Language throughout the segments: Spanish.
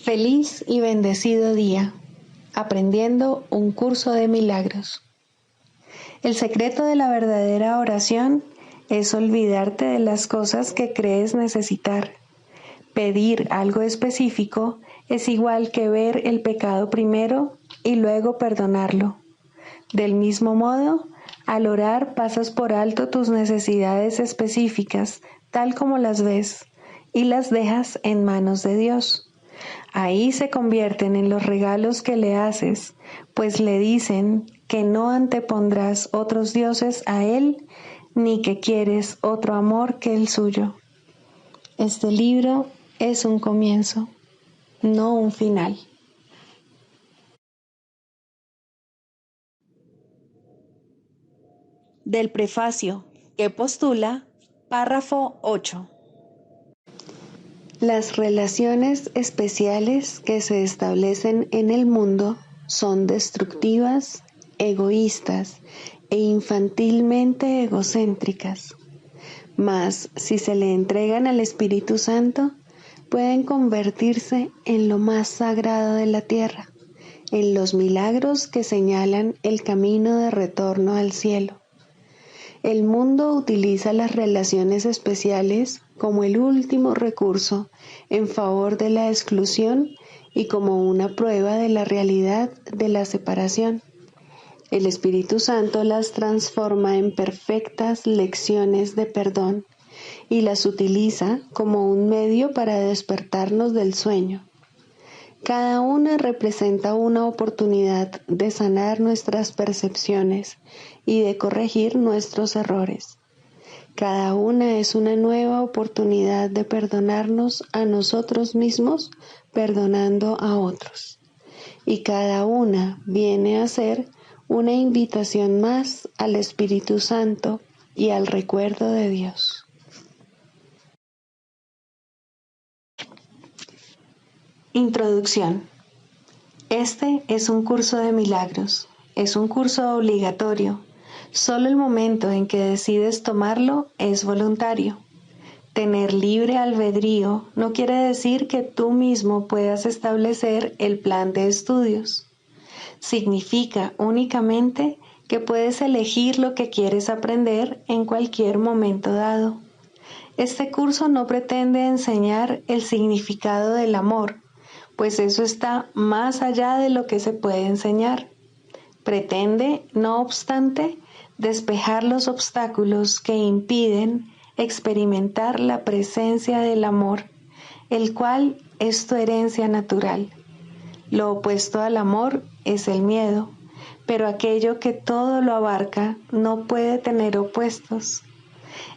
Feliz y bendecido día, aprendiendo un curso de milagros. El secreto de la verdadera oración es olvidarte de las cosas que crees necesitar. Pedir algo específico es igual que ver el pecado primero y luego perdonarlo. Del mismo modo, al orar pasas por alto tus necesidades específicas, tal como las ves, y las dejas en manos de Dios. Ahí se convierten en los regalos que le haces, pues le dicen que no antepondrás otros dioses a Él, ni que quieres otro amor que el suyo. Este libro es un comienzo, no un final. Del prefacio que postula, párrafo 8. Las relaciones especiales que se establecen en el mundo son destructivas, egoístas e infantilmente egocéntricas. Mas, si se le entregan al Espíritu Santo, pueden convertirse en lo más sagrado de la tierra, en los milagros que señalan el camino de retorno al cielo. El mundo utiliza las relaciones especiales como el último recurso en favor de la exclusión y como una prueba de la realidad de la separación. El Espíritu Santo las transforma en perfectas lecciones de perdón y las utiliza como un medio para despertarnos del sueño. Cada una representa una oportunidad de sanar nuestras percepciones y de corregir nuestros errores. Cada una es una nueva oportunidad de perdonarnos a nosotros mismos, perdonando a otros. Y cada una viene a ser una invitación más al Espíritu Santo y al recuerdo de Dios. Introducción. Este es un curso de milagros. Es un curso obligatorio. Solo el momento en que decides tomarlo es voluntario. Tener libre albedrío no quiere decir que tú mismo puedas establecer el plan de estudios. Significa únicamente que puedes elegir lo que quieres aprender en cualquier momento dado. Este curso no pretende enseñar el significado del amor, pues eso está más allá de lo que se puede enseñar. Pretende, no obstante, despejar los obstáculos que impiden experimentar la presencia del amor, el cual es tu herencia natural. Lo opuesto al amor es el miedo, pero aquello que todo lo abarca no puede tener opuestos.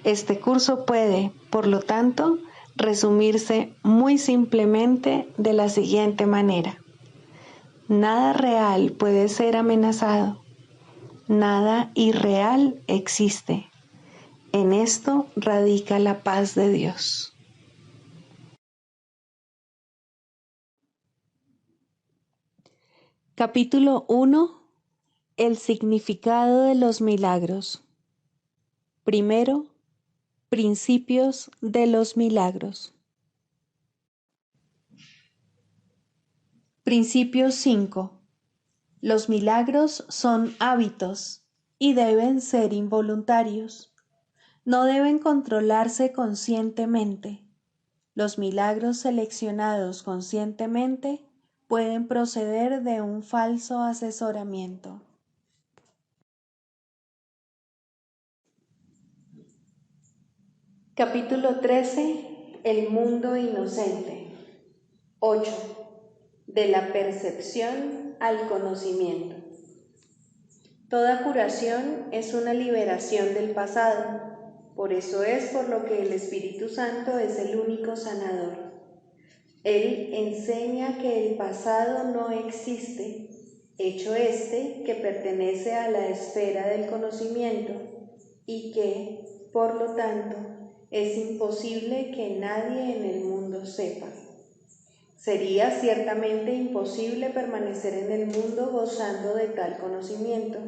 Este curso puede, por lo tanto, resumirse muy simplemente de la siguiente manera. Nada real puede ser amenazado. Nada irreal existe. En esto radica la paz de Dios. Capítulo 1. El significado de los milagros. Primero, principios de los milagros. Principio 5. Los milagros son hábitos y deben ser involuntarios. No deben controlarse conscientemente. Los milagros seleccionados conscientemente pueden proceder de un falso asesoramiento. Capítulo 13. El mundo inocente. 8. De la percepción al conocimiento. Toda curación es una liberación del pasado. Por eso es por lo que el Espíritu Santo es el único sanador. Él enseña que el pasado no existe, hecho este que pertenece a la esfera del conocimiento y que, por lo tanto, es imposible que nadie en el mundo sepa. Sería ciertamente imposible permanecer en el mundo gozando de tal conocimiento,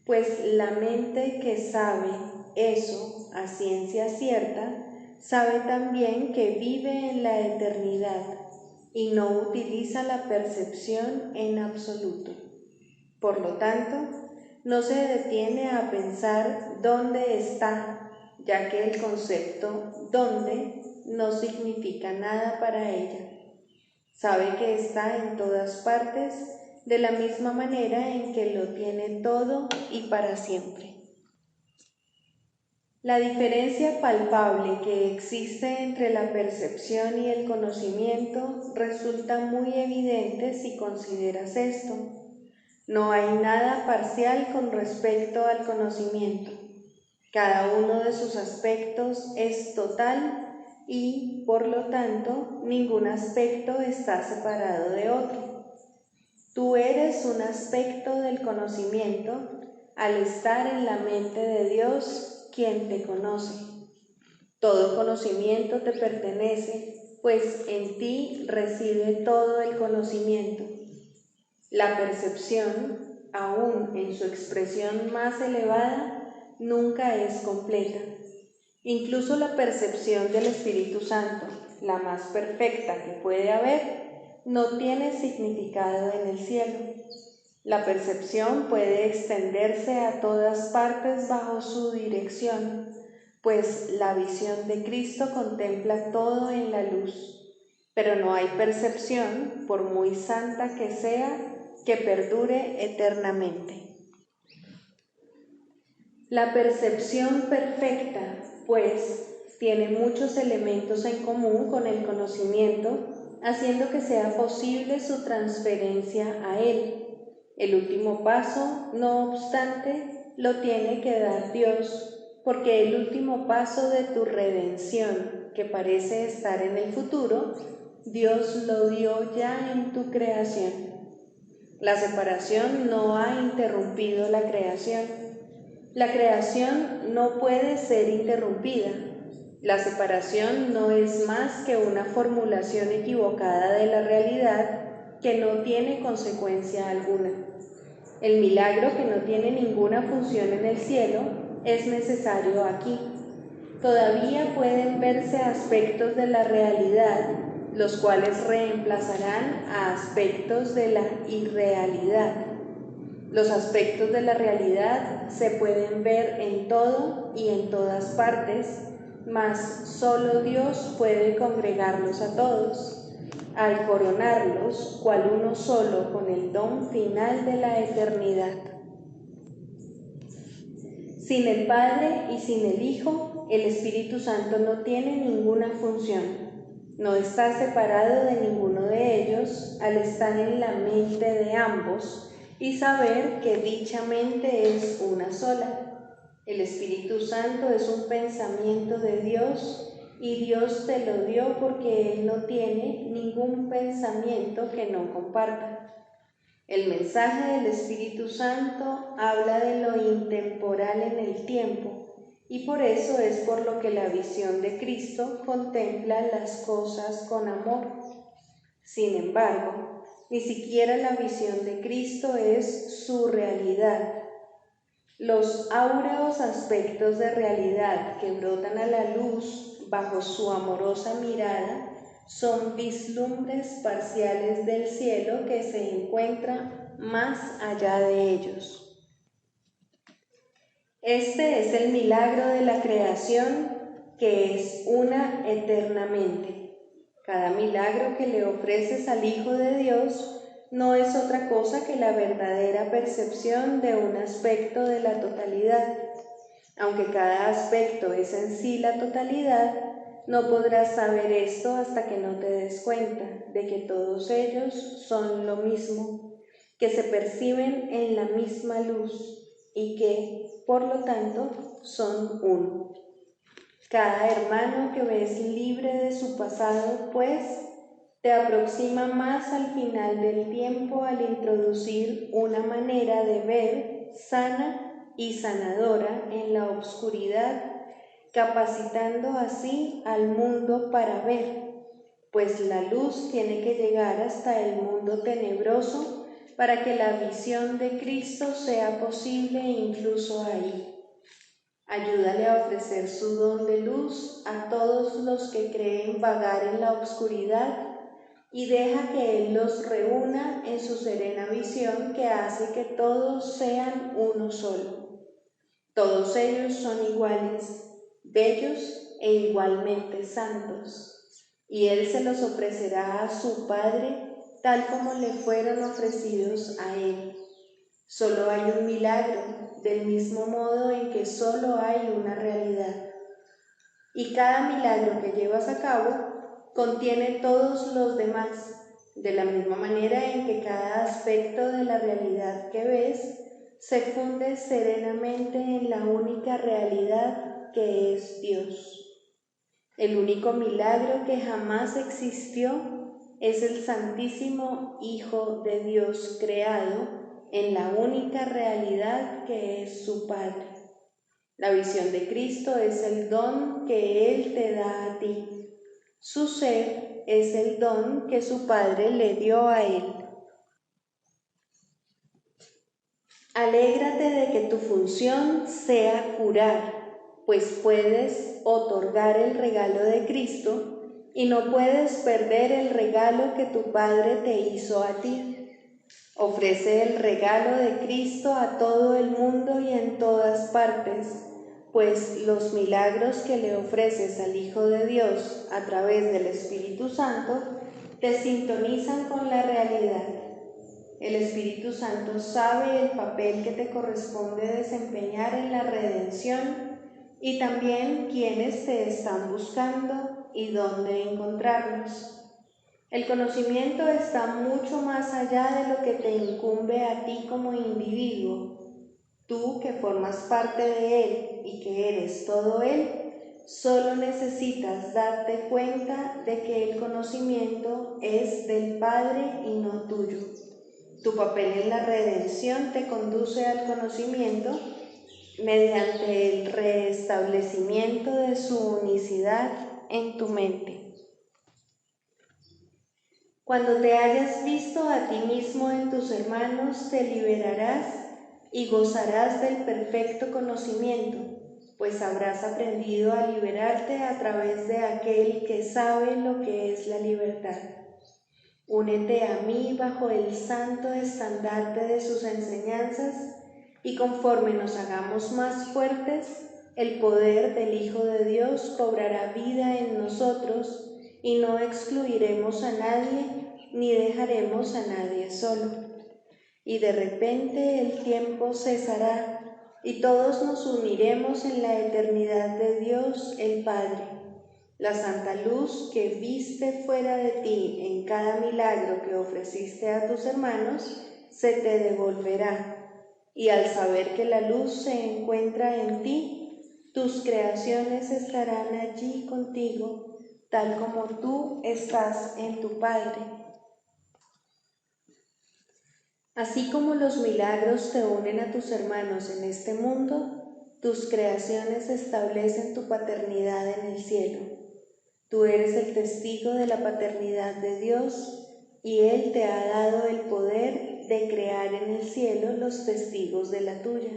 pues la mente que sabe eso a ciencia cierta, sabe también que vive en la eternidad y no utiliza la percepción en absoluto. Por lo tanto, no se detiene a pensar dónde está, ya que el concepto dónde no significa nada para ella. Sabe que está en todas partes de la misma manera en que lo tiene todo y para siempre. La diferencia palpable que existe entre la percepción y el conocimiento resulta muy evidente si consideras esto. No hay nada parcial con respecto al conocimiento. Cada uno de sus aspectos es total y, por lo tanto, ningún aspecto está separado de otro. Tú eres un aspecto del conocimiento al estar en la mente de Dios, quien te conoce. Todo conocimiento te pertenece, pues en ti reside todo el conocimiento. La percepción, aún en su expresión más elevada, nunca es completa. Incluso la percepción del Espíritu Santo, la más perfecta que puede haber, no tiene significado en el cielo. La percepción puede extenderse a todas partes bajo su dirección, pues la visión de Cristo contempla todo en la luz. Pero no hay percepción, por muy santa que sea, que perdure eternamente. La percepción perfecta, pues, tiene muchos elementos en común con el conocimiento, haciendo que sea posible su transferencia a él. El último paso, no obstante, lo tiene que dar Dios, porque el último paso de tu redención, que parece estar en el futuro, Dios lo dio ya en tu creación. La separación no ha interrumpido la creación. La creación no puede ser interrumpida. La separación no es más que una formulación equivocada de la realidad que no tiene consecuencia alguna. El milagro, que no tiene ninguna función en el cielo, es necesario aquí. Todavía pueden verse aspectos de la realidad, los cuales reemplazarán a aspectos de la irrealidad. Los aspectos de la realidad se pueden ver en todo y en todas partes, mas solo Dios puede congregarlos a todos, al coronarlos cual uno solo con el don final de la eternidad. Sin el Padre y sin el Hijo, el Espíritu Santo no tiene ninguna función. No está separado de ninguno de ellos al estar en la mente de ambos y saber que dicha mente es una sola. El Espíritu Santo es un pensamiento de Dios y Dios te lo dio porque Él no tiene ningún pensamiento que no comparta. El mensaje del Espíritu Santo habla de lo intemporal en el tiempo, y por eso es por lo que la visión de Cristo contempla las cosas con amor. Sin embargo, ni siquiera la visión de Cristo es su realidad. Los áureos aspectos de realidad que brotan a la luz bajo su amorosa mirada son vislumbres parciales del cielo que se encuentra más allá de ellos. Este es el milagro de la creación, que es una eternamente. Cada milagro que le ofreces al Hijo de Dios no es otra cosa que la verdadera percepción de un aspecto de la totalidad. Aunque cada aspecto es en sí la totalidad, no podrás saber esto hasta que no te des cuenta de que todos ellos son lo mismo, que se perciben en la misma luz y que, por lo tanto, son uno. Cada hermano que ves libre de su pasado, pues, te aproxima más al final del tiempo al introducir una manera de ver sana y sanadora en la oscuridad, capacitando así al mundo para ver, pues la luz tiene que llegar hasta el mundo tenebroso para que la visión de Cristo sea posible incluso ahí. Ayúdale a ofrecer su don de luz a todos los que creen vagar en la oscuridad, y deja que Él los reúna en su serena visión que hace que todos sean uno solo. Todos ellos son iguales, bellos e igualmente santos, y Él se los ofrecerá a su Padre tal como le fueron ofrecidos a Él. Solo hay un milagro, del mismo modo en que solo hay una realidad. Y cada milagro que llevas a cabo contiene todos los demás, de la misma manera en que cada aspecto de la realidad que ves se funde serenamente en la única realidad que es Dios. El único milagro que jamás existió es el Santísimo Hijo de Dios creado en la única realidad que es su Padre. La visión de Cristo es el don que Él te da a ti. Su ser es el don que su Padre le dio a Él. Alégrate de que tu función sea curar, pues puedes otorgar el regalo de Cristo y no puedes perder el regalo que tu Padre te hizo a ti. Ofrece el regalo de Cristo a todo el mundo y en todas partes, pues los milagros que le ofreces al Hijo de Dios a través del Espíritu Santo te sintonizan con la realidad. El Espíritu Santo sabe el papel que te corresponde desempeñar en la redención y también quiénes te están buscando y dónde encontrarlos. El conocimiento está mucho más allá de lo que te incumbe a ti como individuo. Tú, que formas parte de Él y que eres todo Él, solo necesitas darte cuenta de que el conocimiento es del Padre y no tuyo. Tu papel en la redención te conduce al conocimiento mediante el restablecimiento de su unicidad en tu mente. Cuando te hayas visto a ti mismo en tus hermanos, te liberarás y gozarás del perfecto conocimiento, pues habrás aprendido a liberarte a través de aquel que sabe lo que es la libertad. Únete a mí bajo el santo estandarte de sus enseñanzas y conforme nos hagamos más fuertes, el poder del Hijo de Dios cobrará vida en nosotros y no excluiremos a nadie ni dejaremos a nadie solo. Y de repente el tiempo cesará y todos nos uniremos en la eternidad de Dios el Padre. La santa luz que viste fuera de ti en cada milagro que ofreciste a tus hermanos se te devolverá, y al saber que la luz se encuentra en ti, tus creaciones estarán allí contigo, tal como tú estás en tu Padre. Así como los milagros te unen a tus hermanos en este mundo, tus creaciones establecen tu paternidad en el cielo. Tú eres el testigo de la paternidad de Dios y Él te ha dado el poder de crear en el cielo los testigos de la tuya,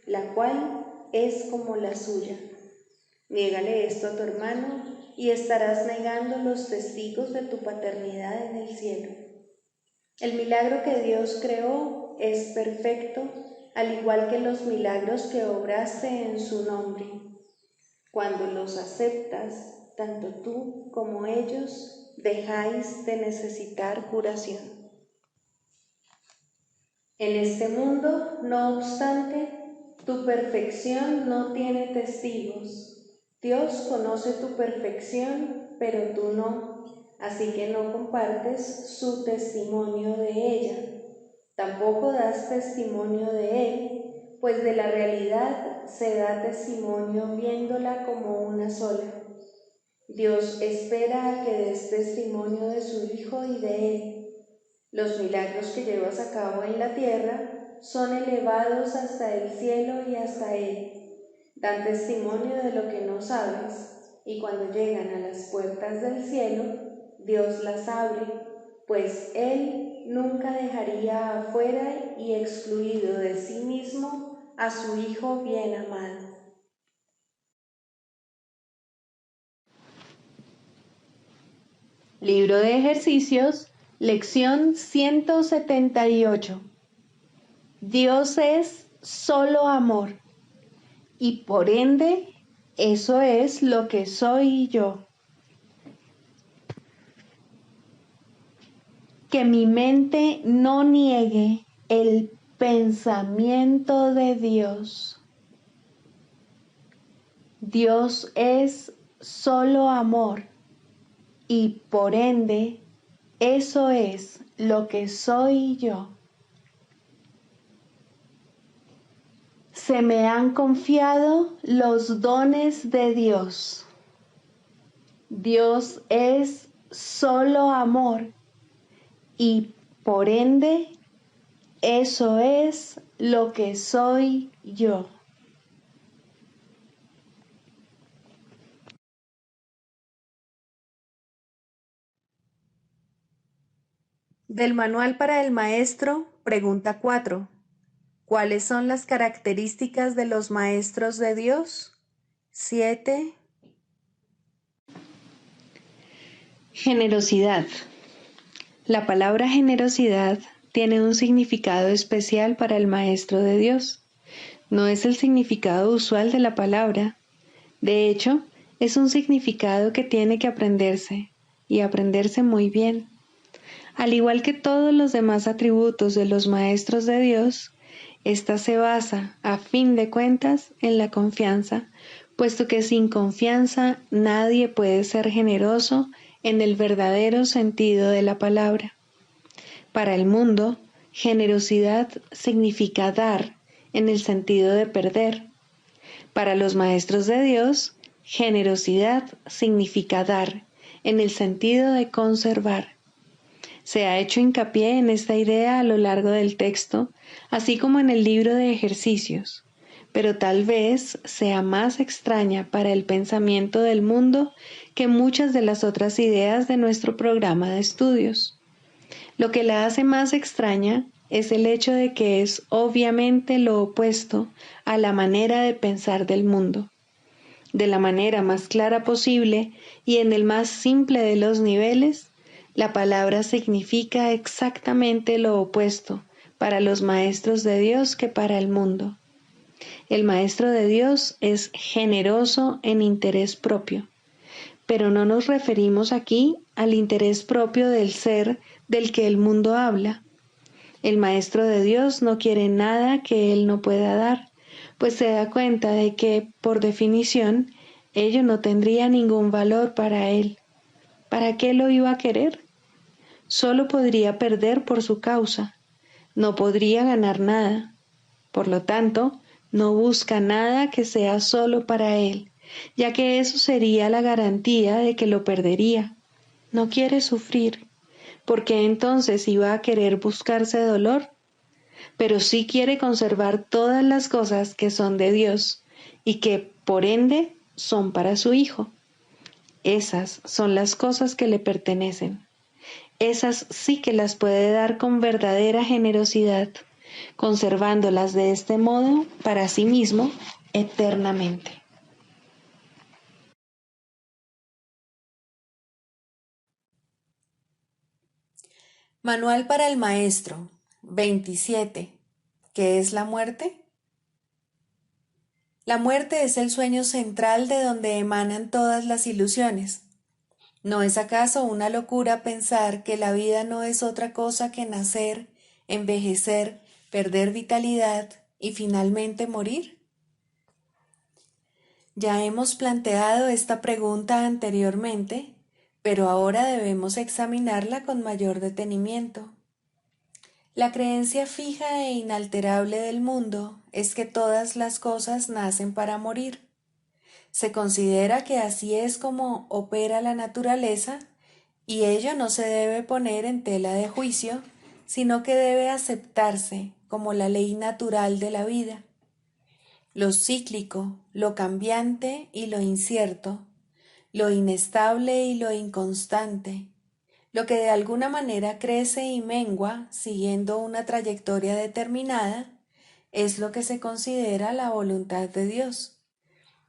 la cual es como la suya. Niégale esto a tu hermano y estarás negando los testigos de tu paternidad en el cielo. El milagro que Dios creó es perfecto, al igual que los milagros que obraste en su nombre. Cuando los aceptas, tanto tú como ellos dejáis de necesitar curación. En este mundo, no obstante, tu perfección no tiene testigos. Dios conoce tu perfección, pero tú no, así que no compartes su testimonio de ella. Tampoco das testimonio de Él, pues de la realidad se da testimonio viéndola como una sola. Dios espera a que des testimonio de su Hijo y de Él. Los milagros que llevas a cabo en la tierra son elevados hasta el cielo y hasta Él. Dan testimonio de lo que no sabes, y cuando llegan a las puertas del cielo, Dios las abre, pues Él nunca dejaría afuera y excluido de sí mismo a su Hijo bien amado. Libro de ejercicios, lección 178. Dios es solo amor y por ende eso es lo que soy yo. Que mi mente no niegue el pensamiento de Dios. Dios es solo amor y por ende eso es lo que soy yo. Se me han confiado los dones de Dios. Dios es solo amor y por ende eso es lo que soy yo. Del Manual para el Maestro, pregunta 4. ¿Cuáles son las características de los maestros de Dios? 7. Generosidad. La palabra generosidad tiene un significado especial para el Maestro de Dios. No es el significado usual de la palabra. De hecho, es un significado que tiene que aprenderse, y aprenderse muy bien. Al igual que todos los demás atributos de los maestros de Dios, esta se basa, a fin de cuentas, en la confianza, puesto que sin confianza nadie puede ser generoso en el verdadero sentido de la palabra. Para el mundo, generosidad significa dar en el sentido de perder. Para los maestros de Dios, generosidad significa dar en el sentido de conservar. Se ha hecho hincapié en esta idea a lo largo del texto, así como en el libro de ejercicios, pero tal vez sea más extraña para el pensamiento del mundo que muchas de las otras ideas de nuestro programa de estudios. Lo que la hace más extraña es el hecho de que es obviamente lo opuesto a la manera de pensar del mundo. De la manera más clara posible y en el más simple de los niveles, la palabra significa exactamente lo opuesto para los maestros de Dios que para el mundo. El maestro de Dios es generoso en interés propio, pero no nos referimos aquí al interés propio del ser del que el mundo habla. El maestro de Dios no quiere nada que él no pueda dar, pues se da cuenta de que, por definición, ello no tendría ningún valor para él. ¿Para qué lo iba a querer? Solo podría perder por su causa, no podría ganar nada. Por lo tanto, no busca nada que sea solo para él, ya que eso sería la garantía de que lo perdería. No quiere sufrir, porque entonces iba a querer buscarse dolor, pero sí quiere conservar todas las cosas que son de Dios y que, por ende, son para su Hijo. Esas son las cosas que le pertenecen. Esas sí que las puede dar con verdadera generosidad, conservándolas de este modo para sí mismo eternamente. Manual para el Maestro, 27. ¿Qué es la muerte? La muerte es el sueño central de donde emanan todas las ilusiones. ¿No es acaso una locura pensar que la vida no es otra cosa que nacer, envejecer, perder vitalidad y finalmente morir? Ya hemos planteado esta pregunta anteriormente, pero ahora debemos examinarla con mayor detenimiento. La creencia fija e inalterable del mundo es que todas las cosas nacen para morir. Se considera que así es como opera la naturaleza y ello no se debe poner en tela de juicio, sino que debe aceptarse como la ley natural de la vida. Lo cíclico, lo cambiante y lo incierto, lo inestable y lo inconstante, lo que de alguna manera crece y mengua siguiendo una trayectoria determinada, es lo que se considera la voluntad de Dios.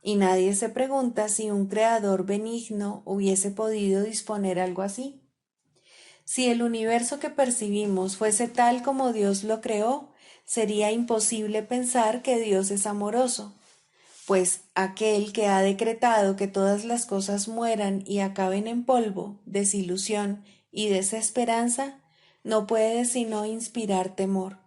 y nadie se pregunta si un creador benigno hubiese podido disponer algo así. Si el universo que percibimos fuese tal como Dios lo creó, sería imposible pensar que Dios es amoroso, pues aquel que ha decretado que todas las cosas mueran y acaben en polvo, desilusión y desesperanza, no puede sino inspirar temor.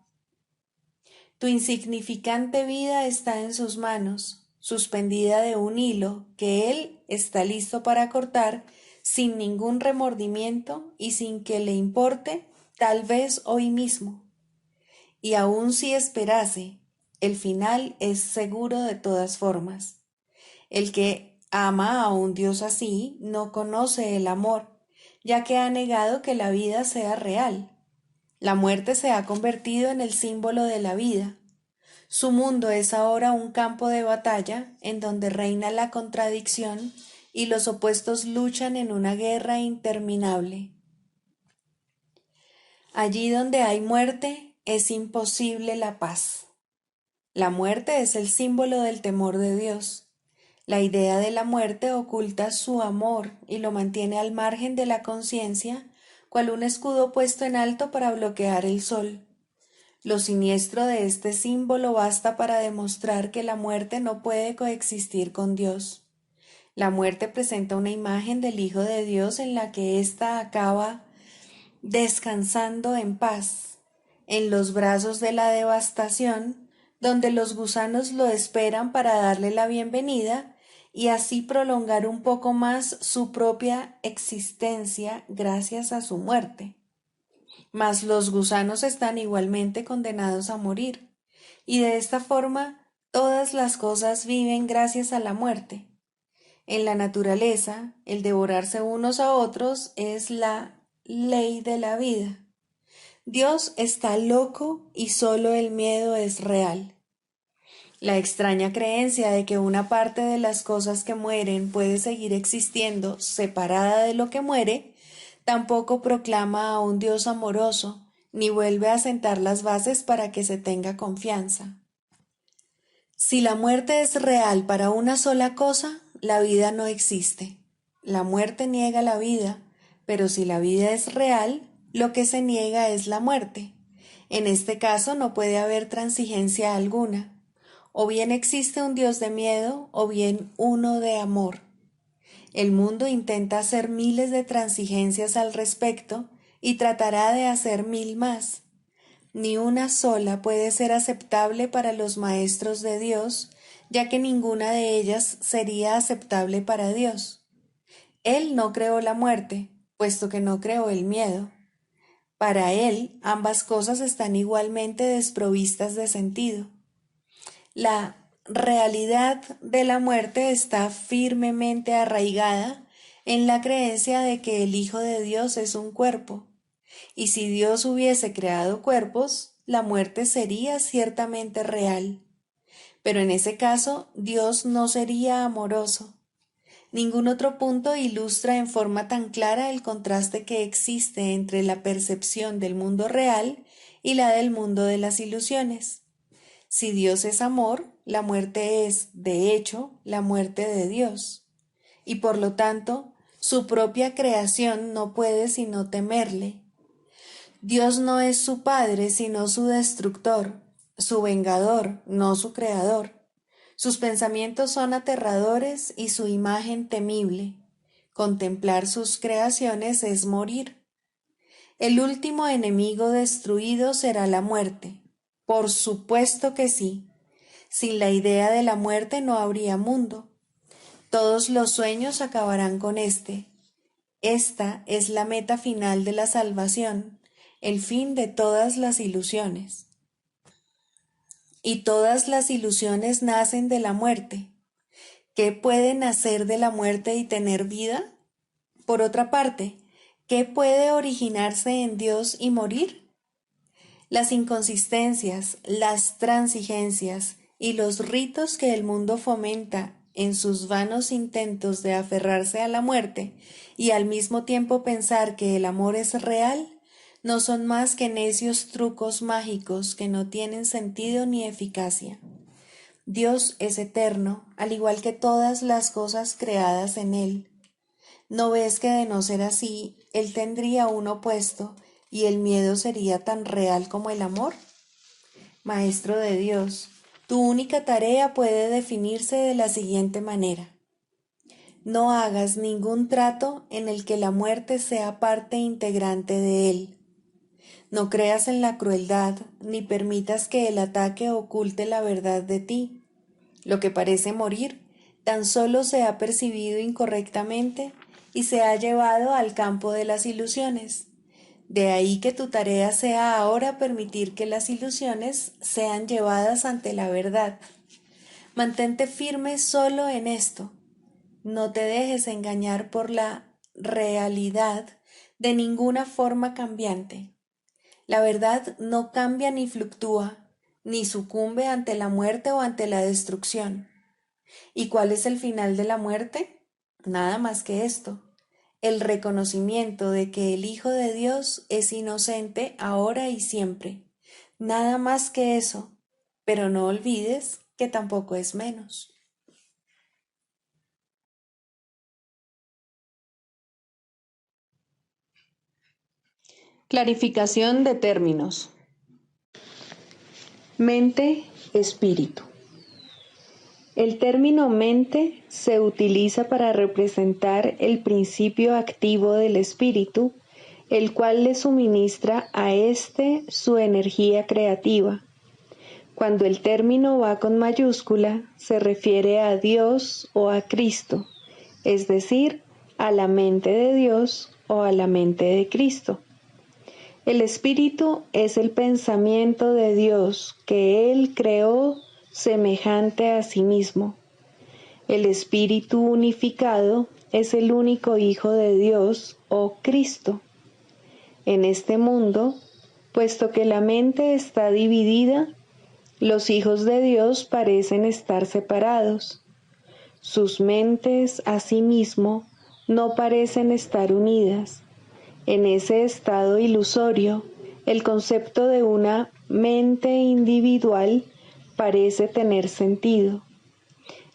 Tu insignificante vida está en sus manos, suspendida de un hilo que Él está listo para cortar sin ningún remordimiento y sin que le importe, tal vez hoy mismo. Y aun si esperase, el final es seguro de todas formas. El que ama a un Dios así no conoce el amor, ya que ha negado que la vida sea real. La muerte se ha convertido en el símbolo de la vida. Su mundo es ahora un campo de batalla en donde reina la contradicción y los opuestos luchan en una guerra interminable. Allí donde hay muerte es imposible la paz. La muerte es el símbolo del temor de Dios. La idea de la muerte oculta su amor y lo mantiene al margen de la conciencia, cual un escudo puesto en alto para bloquear el sol. Lo siniestro de este símbolo basta para demostrar que la muerte no puede coexistir con Dios. La muerte presenta una imagen del Hijo de Dios en la que ésta acaba descansando en paz, en los brazos de la devastación, donde los gusanos lo esperan para darle la bienvenida y así prolongar un poco más su propia existencia gracias a su muerte. Mas los gusanos están igualmente condenados a morir, y de esta forma todas las cosas viven gracias a la muerte. En la naturaleza, el devorarse unos a otros es la ley de la vida. Dios está loco y solo el miedo es real. La extraña creencia de que una parte de las cosas que mueren puede seguir existiendo separada de lo que muere, tampoco proclama a un Dios amoroso, ni vuelve a sentar las bases para que se tenga confianza. Si la muerte es real para una sola cosa, la vida no existe. La muerte niega la vida, pero si la vida es real, lo que se niega es la muerte. En este caso no puede haber transigencia alguna. O bien existe un Dios de miedo, o bien uno de amor. El mundo intenta hacer miles de transigencias al respecto y tratará de hacer 1000 más. Ni una sola puede ser aceptable para los maestros de Dios, ya que ninguna de ellas sería aceptable para Dios. Él no creó la muerte, puesto que no creó el miedo. Para él, ambas cosas están igualmente desprovistas de sentido. La realidad de la muerte está firmemente arraigada en la creencia de que el Hijo de Dios es un cuerpo, y si Dios hubiese creado cuerpos, la muerte sería ciertamente real. Pero en ese caso, Dios no sería amoroso. Ningún otro punto ilustra en forma tan clara el contraste que existe entre la percepción del mundo real y la del mundo de las ilusiones. Si Dios es amor, la muerte es, de hecho, la muerte de Dios. Y por lo tanto, su propia creación no puede sino temerle. Dios no es su padre, sino su destructor, su vengador, no su creador. Sus pensamientos son aterradores y su imagen temible. Contemplar sus creaciones es morir. El último enemigo destruido será la muerte. Por supuesto que sí. Sin la idea de la muerte no habría mundo. Todos los sueños acabarán con éste. Esta es la meta final de la salvación, el fin de todas las ilusiones. Y todas las ilusiones nacen de la muerte. ¿Qué puede nacer de la muerte y tener vida? Por otra parte, ¿qué puede originarse en Dios y morir? Las inconsistencias, las transigencias y los ritos que el mundo fomenta en sus vanos intentos de aferrarse a la muerte y al mismo tiempo pensar que el amor es real, no son más que necios trucos mágicos que no tienen sentido ni eficacia. Dios es eterno, al igual que todas las cosas creadas en Él. ¿No ves que de no ser así, Él tendría un opuesto y el miedo sería tan real como el amor? Maestro de Dios, tu única tarea puede definirse de la siguiente manera. No hagas ningún trato en el que la muerte sea parte integrante de él. No creas en la crueldad, ni permitas que el ataque oculte la verdad de ti. Lo que parece morir tan solo se ha percibido incorrectamente y se ha llevado al campo de las ilusiones. De ahí que tu tarea sea ahora permitir que las ilusiones sean llevadas ante la verdad. Mantente firme solo en esto. No te dejes engañar por la realidad de ninguna forma cambiante. La verdad no cambia ni fluctúa, ni sucumbe ante la muerte o ante la destrucción. ¿Y cuál es el final de la muerte? Nada más que esto, el reconocimiento de que el Hijo de Dios es inocente ahora y siempre. Nada más que eso, pero no olvides que tampoco es menos. Clarificación de términos. Mente, espíritu. El término mente se utiliza para representar el principio activo del espíritu, el cual le suministra a éste su energía creativa. Cuando el término va con mayúscula, se refiere a Dios o a Cristo, es decir, a la mente de Dios o a la mente de Cristo. El espíritu es el pensamiento de Dios que Él creó semejante a sí mismo. El espíritu unificado es el único Hijo de Dios o Cristo. En este mundo, puesto que la mente está dividida, los hijos de Dios parecen estar separados. Sus mentes, asimismo, no parecen estar unidas. En ese estado ilusorio, el concepto de una mente individual parece tener sentido.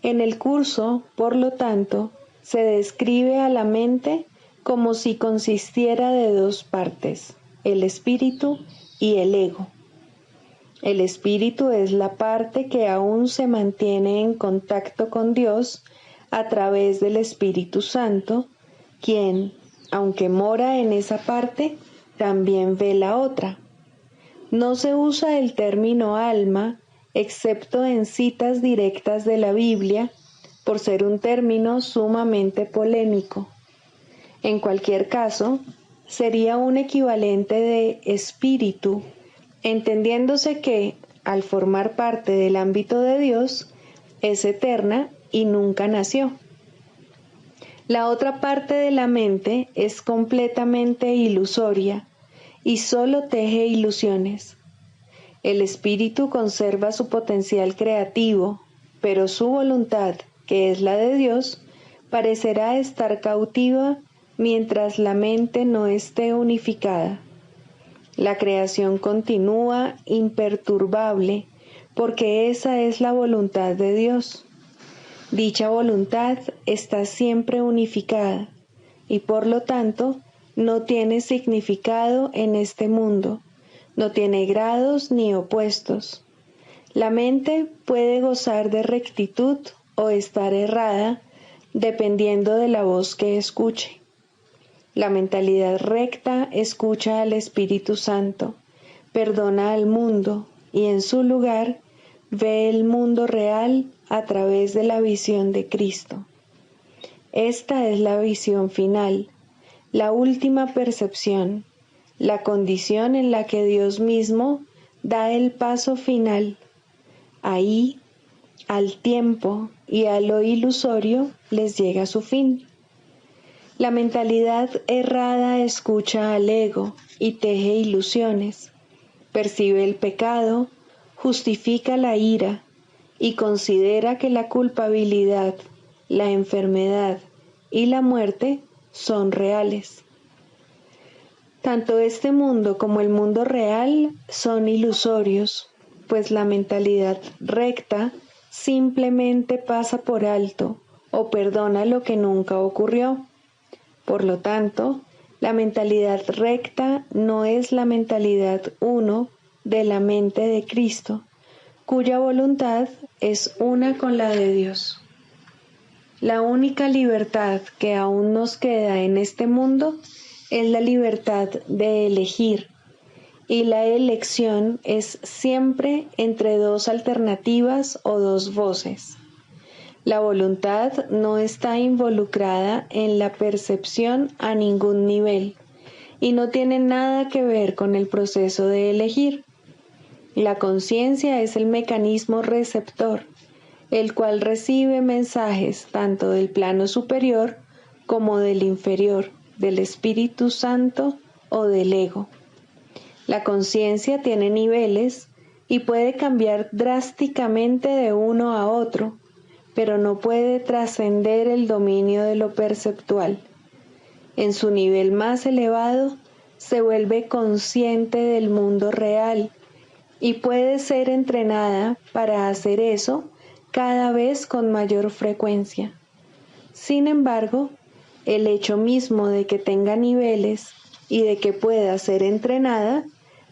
En el curso, por lo tanto, se describe a la mente como si consistiera de dos partes, el espíritu y el ego. El espíritu es la parte que aún se mantiene en contacto con Dios a través del Espíritu Santo, quien, aunque mora en esa parte, también ve la otra. No se usa el término alma, excepto en citas directas de la Biblia, por ser un término sumamente polémico. En cualquier caso, sería un equivalente de espíritu, entendiéndose que, al formar parte del ámbito de Dios, es eterna y nunca nació. La otra parte de la mente es completamente ilusoria y solo teje ilusiones. El espíritu conserva su potencial creativo, pero su voluntad, que es la de Dios, parecerá estar cautiva mientras la mente no esté unificada. La creación continúa imperturbable porque esa es la voluntad de Dios. Dicha voluntad está siempre unificada y por lo tanto no tiene significado en este mundo, no tiene grados ni opuestos. La mente puede gozar de rectitud o estar errada dependiendo de la voz que escuche. La mentalidad recta escucha al Espíritu Santo, perdona al mundo y en su lugar ve el mundo real a través de la visión de Cristo. Esta es la visión final, la última percepción, la condición en la que Dios mismo da el paso final. Ahí, al tiempo y a lo ilusorio les llega su fin. La mentalidad errada escucha al ego y teje ilusiones, percibe el pecado, justifica la ira y considera que la culpabilidad, la enfermedad y la muerte son reales. Tanto este mundo como el mundo real son ilusorios, pues la mentalidad recta simplemente pasa por alto o perdona lo que nunca ocurrió. Por lo tanto, la mentalidad recta no es la mentalidad uno de la mente de Cristo, cuya voluntad es una con la de Dios. La única libertad que aún nos queda en este mundo es la libertad de elegir, y la elección es siempre entre dos alternativas o dos voces. La voluntad no está involucrada en la percepción a ningún nivel y no tiene nada que ver con el proceso de elegir. La conciencia es el mecanismo receptor, el cual recibe mensajes tanto del plano superior como del inferior, del Espíritu Santo o del ego. La conciencia tiene niveles y puede cambiar drásticamente de uno a otro, pero no puede trascender el dominio de lo perceptual. En su nivel más elevado, se vuelve consciente del mundo real y puede ser entrenada para hacer eso cada vez con mayor frecuencia. Sin embargo, el hecho mismo de que tenga niveles y de que pueda ser entrenada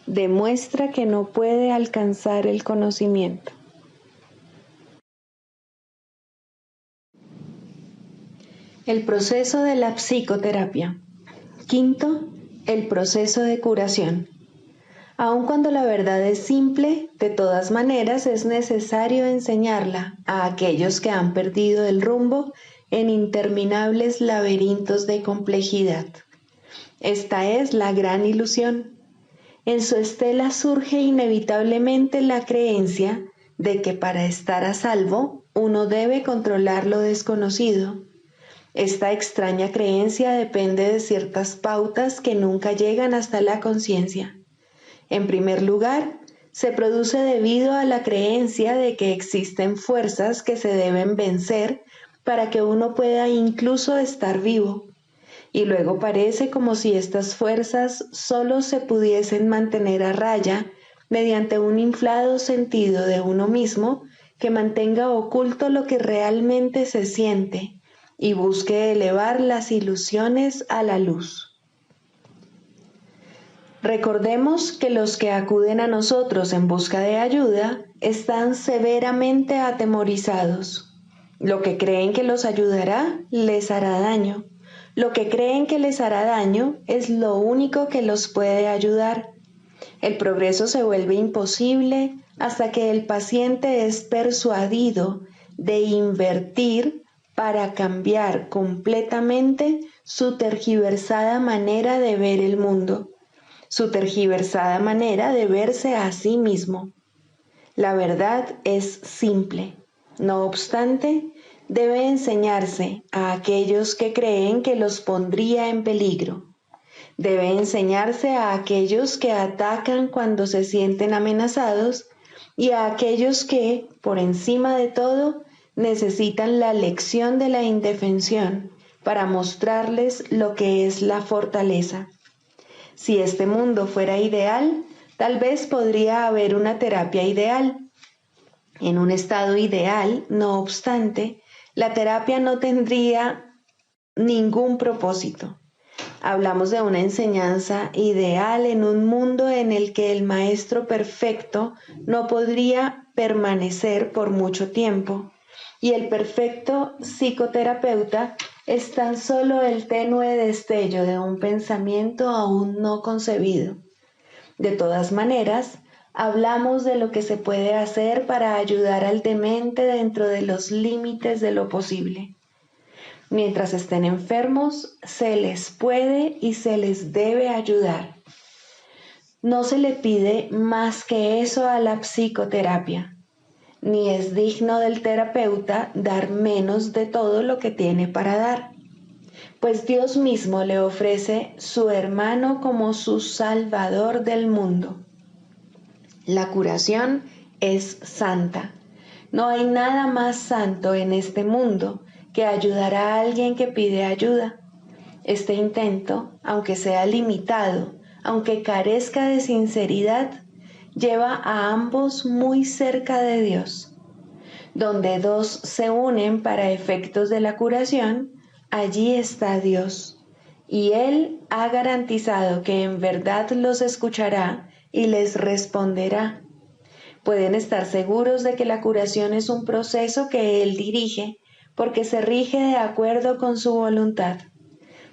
demuestra que no puede alcanzar el conocimiento. El proceso de la psicoterapia. Quinto, el proceso de curación. Aun cuando la verdad es simple, de todas maneras es necesario enseñarla a aquellos que han perdido el rumbo en interminables laberintos de complejidad. Esta es la gran ilusión. En su estela surge inevitablemente la creencia de que para estar a salvo uno debe controlar lo desconocido. Esta extraña creencia depende de ciertas pautas que nunca llegan hasta la conciencia. En primer lugar, se produce debido a la creencia de que existen fuerzas que se deben vencer para que uno pueda incluso estar vivo. Y luego parece como si estas fuerzas solo se pudiesen mantener a raya mediante un inflado sentido de uno mismo que mantenga oculto lo que realmente se siente y busque elevar las ilusiones a la luz. Recordemos que los que acuden a nosotros en busca de ayuda están severamente atemorizados. Lo que creen que los ayudará les hará daño. Lo que creen que les hará daño es lo único que los puede ayudar. El progreso se vuelve imposible hasta que el paciente es persuadido de invertir para cambiar completamente su tergiversada manera de ver el mundo, su tergiversada manera de verse a sí mismo. La verdad es simple. No obstante, debe enseñarse a aquellos que creen que los pondría en peligro. Debe enseñarse a aquellos que atacan cuando se sienten amenazados y a aquellos que, por encima de todo, necesitan la lección de la indefensión para mostrarles lo que es la fortaleza. Si este mundo fuera ideal, tal vez podría haber una terapia ideal. En un estado ideal, no obstante, la terapia no tendría ningún propósito. Hablamos de una enseñanza ideal en un mundo en el que el maestro perfecto no podría permanecer por mucho tiempo, y el perfecto psicoterapeuta es tan solo el tenue destello de un pensamiento aún no concebido. De todas maneras, hablamos de lo que se puede hacer para ayudar al demente dentro de los límites de lo posible. Mientras estén enfermos, se les puede y se les debe ayudar. No se le pide más que eso a la psicoterapia, ni es digno del terapeuta dar menos de todo lo que tiene para dar, pues Dios mismo le ofrece su hermano como su salvador del mundo. La curación es santa. No hay nada más santo en este mundo que ayudar a alguien que pide ayuda. Este intento, aunque sea limitado, aunque carezca de sinceridad, lleva a ambos muy cerca de Dios. Donde dos se unen para efectos de la curación, allí está Dios. Y Él ha garantizado que en verdad los escuchará y les responderá. Pueden estar seguros de que la curación es un proceso que Él dirige, porque se rige de acuerdo con su voluntad.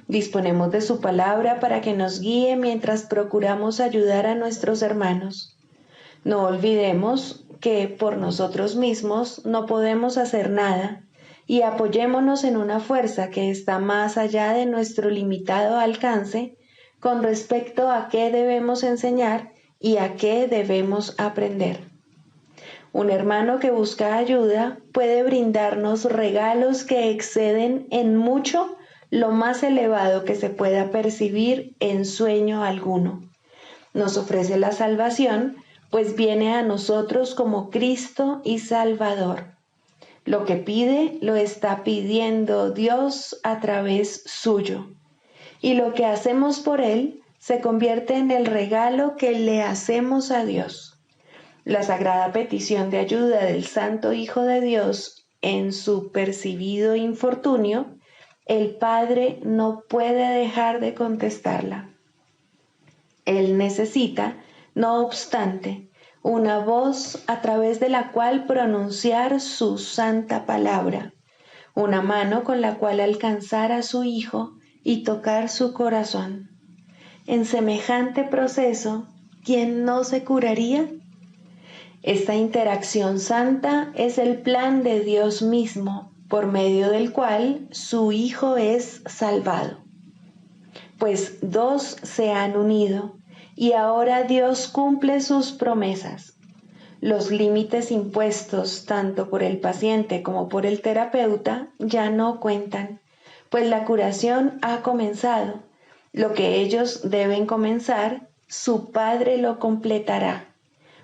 Disponemos de su palabra para que nos guíe mientras procuramos ayudar a nuestros hermanos. No olvidemos que por nosotros mismos no podemos hacer nada y apoyémonos en una fuerza que está más allá de nuestro limitado alcance con respecto a qué debemos enseñar y a qué debemos aprender. Un hermano que busca ayuda puede brindarnos regalos que exceden en mucho lo más elevado que se pueda percibir en sueño alguno. Nos ofrece la salvación, pues viene a nosotros como Cristo y Salvador. Lo que pide lo está pidiendo Dios a través suyo. Y lo que hacemos por Él se convierte en el regalo que le hacemos a Dios. La sagrada petición de ayuda del Santo Hijo de Dios en su percibido infortunio, el Padre no puede dejar de contestarla. Él necesita, no obstante, una voz a través de la cual pronunciar su santa palabra, una mano con la cual alcanzar a su Hijo y tocar su corazón. En semejante proceso, ¿quién no se curaría? Esta interacción santa es el plan de Dios mismo, por medio del cual su Hijo es salvado. Pues dos se han unido, y ahora Dios cumple sus promesas. Los límites impuestos tanto por el paciente como por el terapeuta ya no cuentan, pues la curación ha comenzado. Lo que ellos deben comenzar, su Padre lo completará,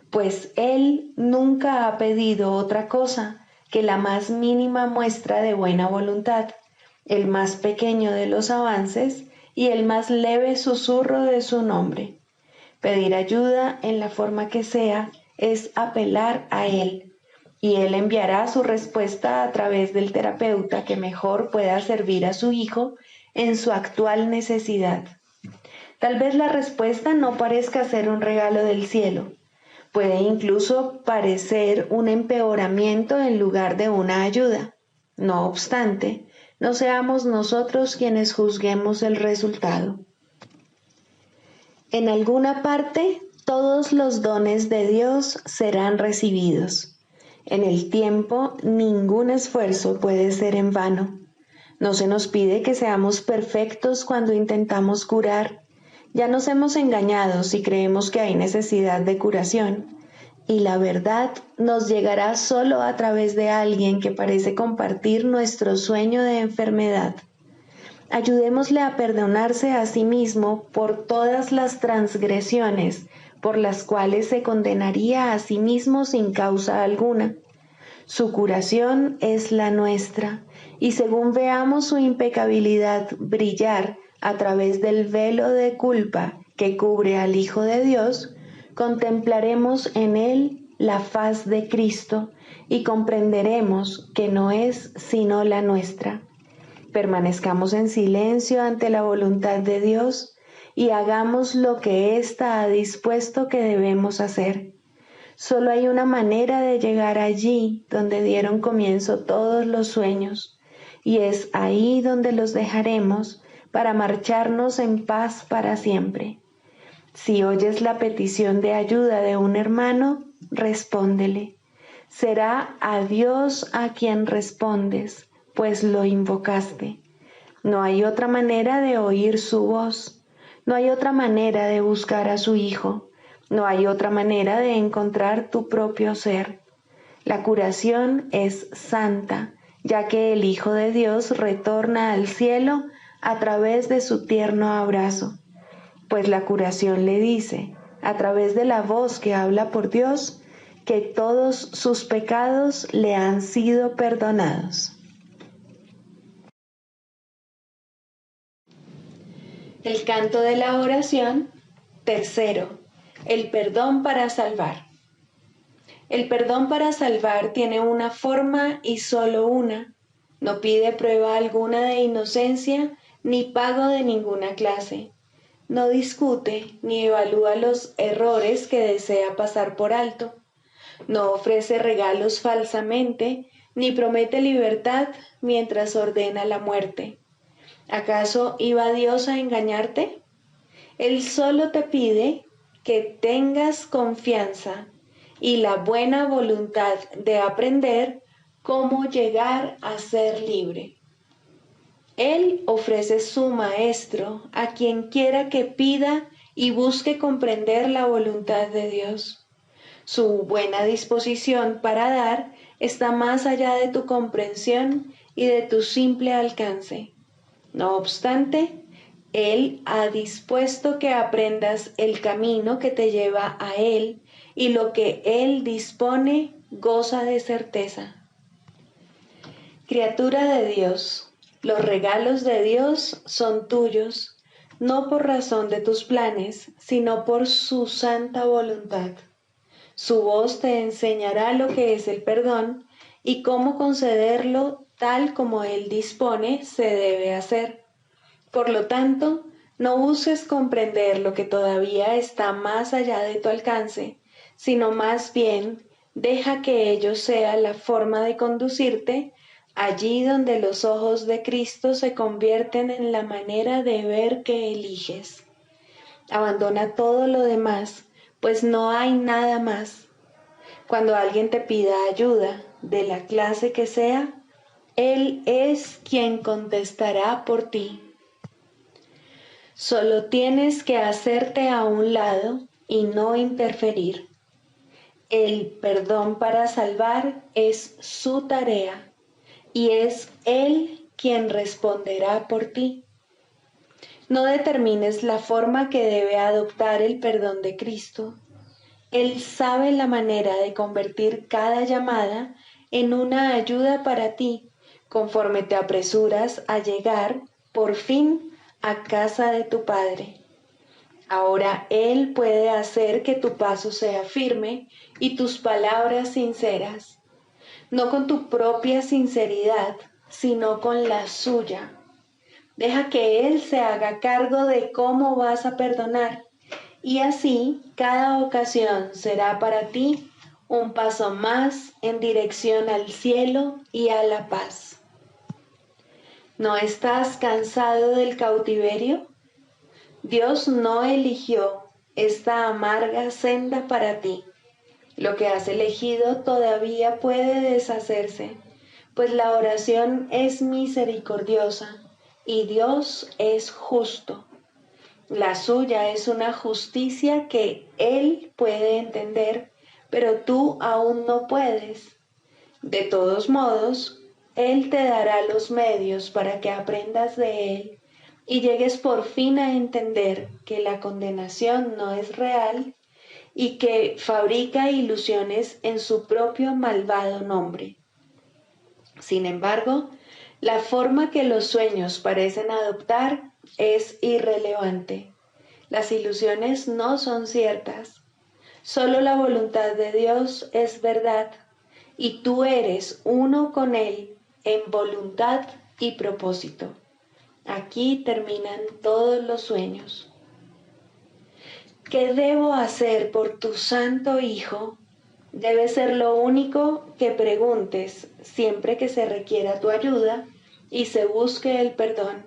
pues Él nunca ha pedido otra cosa que la más mínima muestra de buena voluntad, el más pequeño de los avances y el más leve susurro de su nombre. Pedir ayuda en la forma que sea es apelar a Él, y Él enviará su respuesta a través del terapeuta que mejor pueda servir a su hijo en su actual necesidad. Tal vez la respuesta no parezca ser un regalo del cielo. Puede incluso parecer un empeoramiento en lugar de una ayuda. No obstante, no seamos nosotros quienes juzguemos el resultado. En alguna parte, todos los dones de Dios serán recibidos. En el tiempo, ningún esfuerzo puede ser en vano. No se nos pide que seamos perfectos cuando intentamos curar. Ya nos hemos engañado si creemos que hay necesidad de curación. Y la verdad nos llegará solo a través de alguien que parece compartir nuestro sueño de enfermedad. Ayudémosle a perdonarse a sí mismo por todas las transgresiones por las cuales se condenaría a sí mismo sin causa alguna. Su curación es la nuestra, y según veamos su impecabilidad brillar a través del velo de culpa que cubre al Hijo de Dios, contemplaremos en él la faz de Cristo y comprenderemos que no es sino la nuestra. Permanezcamos en silencio ante la voluntad de Dios y hagamos lo que ésta ha dispuesto que debemos hacer. Solo hay una manera de llegar allí donde dieron comienzo todos los sueños, y es ahí donde los dejaremos para marcharnos en paz para siempre. Si oyes la petición de ayuda de un hermano, respóndele. Será a Dios a quien respondes, pues lo invocaste. No hay otra manera de oír su voz, no hay otra manera de buscar a su Hijo, no hay otra manera de encontrar tu propio ser. La curación es santa, ya que el Hijo de Dios retorna al cielo a través de su tierno abrazo. Pues la curación le dice, a través de la voz que habla por Dios, que todos sus pecados le han sido perdonados. El canto de la oración, tercero, el perdón para salvar. El perdón para salvar tiene una forma y solo una. No pide prueba alguna de inocencia ni pago de ninguna clase. No discute ni evalúa los errores que desea pasar por alto. No ofrece regalos falsamente ni promete libertad mientras ordena la muerte. ¿Acaso iba Dios a engañarte? Él solo te pide que tengas confianza y la buena voluntad de aprender cómo llegar a ser libre. Él ofrece su maestro a quien quiera que pida y busque comprender la voluntad de Dios. Su buena disposición para dar está más allá de tu comprensión y de tu simple alcance. No obstante, Él ha dispuesto que aprendas el camino que te lleva a Él y lo que Él dispone goza de certeza. Criatura de Dios, los regalos de Dios son tuyos, no por razón de tus planes, sino por su santa voluntad. Su voz te enseñará lo que es el perdón y cómo concederlo tal como Él dispone se debe hacer. Por lo tanto, no busques comprender lo que todavía está más allá de tu alcance, sino más bien deja que ello sea la forma de conducirte allí donde los ojos de Cristo se convierten en la manera de ver que eliges. Abandona todo lo demás, pues no hay nada más. Cuando alguien te pida ayuda, de la clase que sea, Él es quien contestará por ti. Solo tienes que hacerte a un lado y no interferir. El perdón para salvar es su tarea y es Él quien responderá por ti. No determines la forma que debe adoptar el perdón de Cristo. Él sabe la manera de convertir cada llamada en una ayuda para ti, conforme te apresuras a llegar, por fin, a casa de tu Padre. Ahora Él puede hacer que tu paso sea firme y tus palabras sinceras, no con tu propia sinceridad, sino con la suya. Deja que Él se haga cargo de cómo vas a perdonar y así cada ocasión será para ti un paso más en dirección al cielo y a la paz. ¿No estás cansado del cautiverio? Dios no eligió esta amarga senda para ti. Lo que has elegido todavía puede deshacerse, pues la oración es misericordiosa y Dios es justo. La suya es una justicia que Él puede entender, pero tú aún no puedes. De todos modos, Él te dará los medios para que aprendas de Él y llegues por fin a entender que la condenación no es real y que fabrica ilusiones en su propio malvado nombre. Sin embargo, la forma que los sueños parecen adoptar es irrelevante. Las ilusiones no son ciertas. Solo la voluntad de Dios es verdad y tú eres uno con Él en voluntad y propósito. Aquí terminan todos los sueños. ¿Qué debo hacer por tu santo Hijo? Debe ser lo único que preguntes siempre que se requiera tu ayuda y se busque el perdón.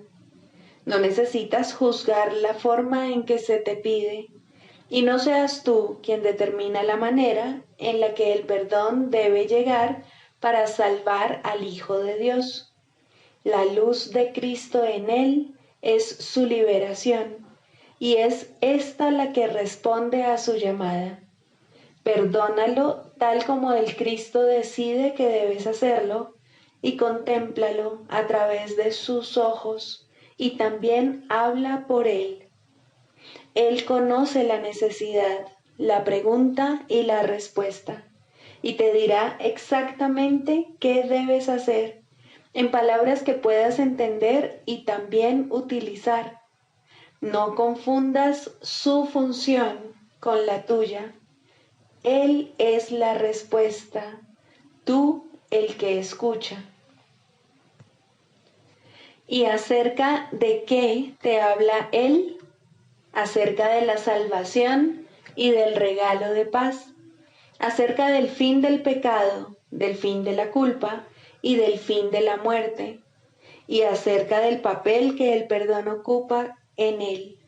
No necesitas juzgar la forma en que se te pide, y no seas tú quien determina la manera en la que el perdón debe llegar para salvar al Hijo de Dios. La luz de Cristo en él es su liberación, y es esta la que responde a su llamada. Perdónalo tal como el Cristo decide que debes hacerlo, y contémplalo a través de sus ojos, y también habla por él. Él conoce la necesidad, la pregunta y la respuesta, y te dirá exactamente qué debes hacer, en palabras que puedas entender y también utilizar. No confundas su función con la tuya. Él es la respuesta, tú el que escucha. ¿Y acerca de qué te habla Él? Acerca de la salvación y del regalo de paz, acerca del fin del pecado, del fin de la culpa y del fin de la muerte, y acerca del papel que el perdón ocupa en Él.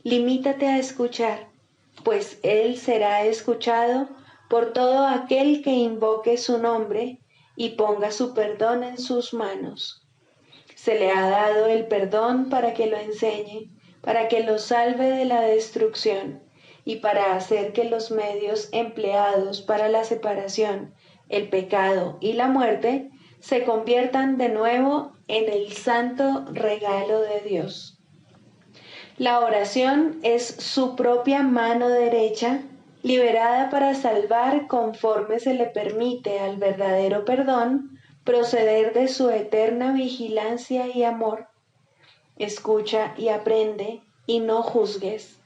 Limítate a escuchar, pues Él será escuchado por todo aquel que invoque su nombre y ponga su perdón en sus manos. Se le ha dado el perdón para que lo enseñe, para que lo salve de la destrucción y para hacer que los medios empleados para la separación, el pecado y la muerte se conviertan de nuevo en el santo regalo de Dios. La oración es su propia mano derecha, liberada para salvar conforme se le permite al verdadero perdón proceder de su eterna vigilancia y amor. Escucha y aprende y no juzgues.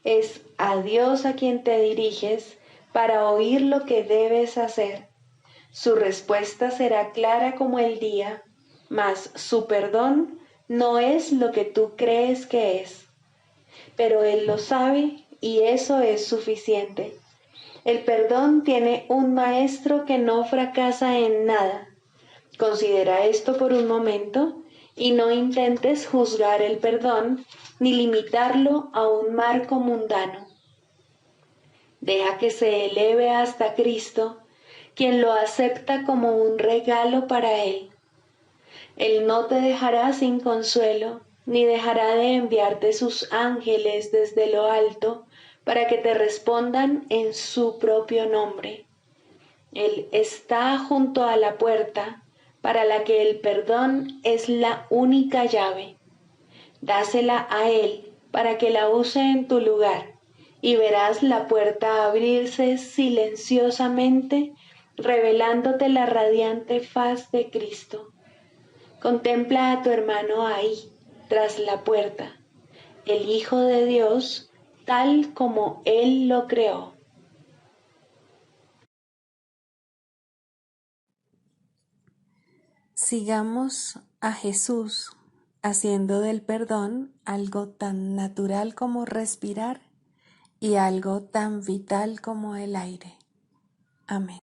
Es a Dios a quien te diriges para oír lo que debes hacer. Su respuesta será clara como el día, mas su perdón no es lo que tú crees que es. Pero Él lo sabe y eso es suficiente. El perdón tiene un maestro que no fracasa en nada. Considera esto por un momento y no intentes juzgar el perdón ni limitarlo a un marco mundano. Deja que se eleve hasta Cristo, quien lo acepta como un regalo para Él. Él no te dejará sin consuelo, ni dejará de enviarte sus ángeles desde lo alto para que te respondan en su propio nombre. Él está junto a la puerta, para la que el perdón es la única llave. Dásela a Él para que la use en tu lugar, y verás la puerta abrirse silenciosamente, revelándote la radiante faz de Cristo. Contempla a tu hermano ahí, tras la puerta, el Hijo de Dios, tal como Él lo creó. Sigamos a Jesús haciendo del perdón algo tan natural como respirar y algo tan vital como el aire. Amén.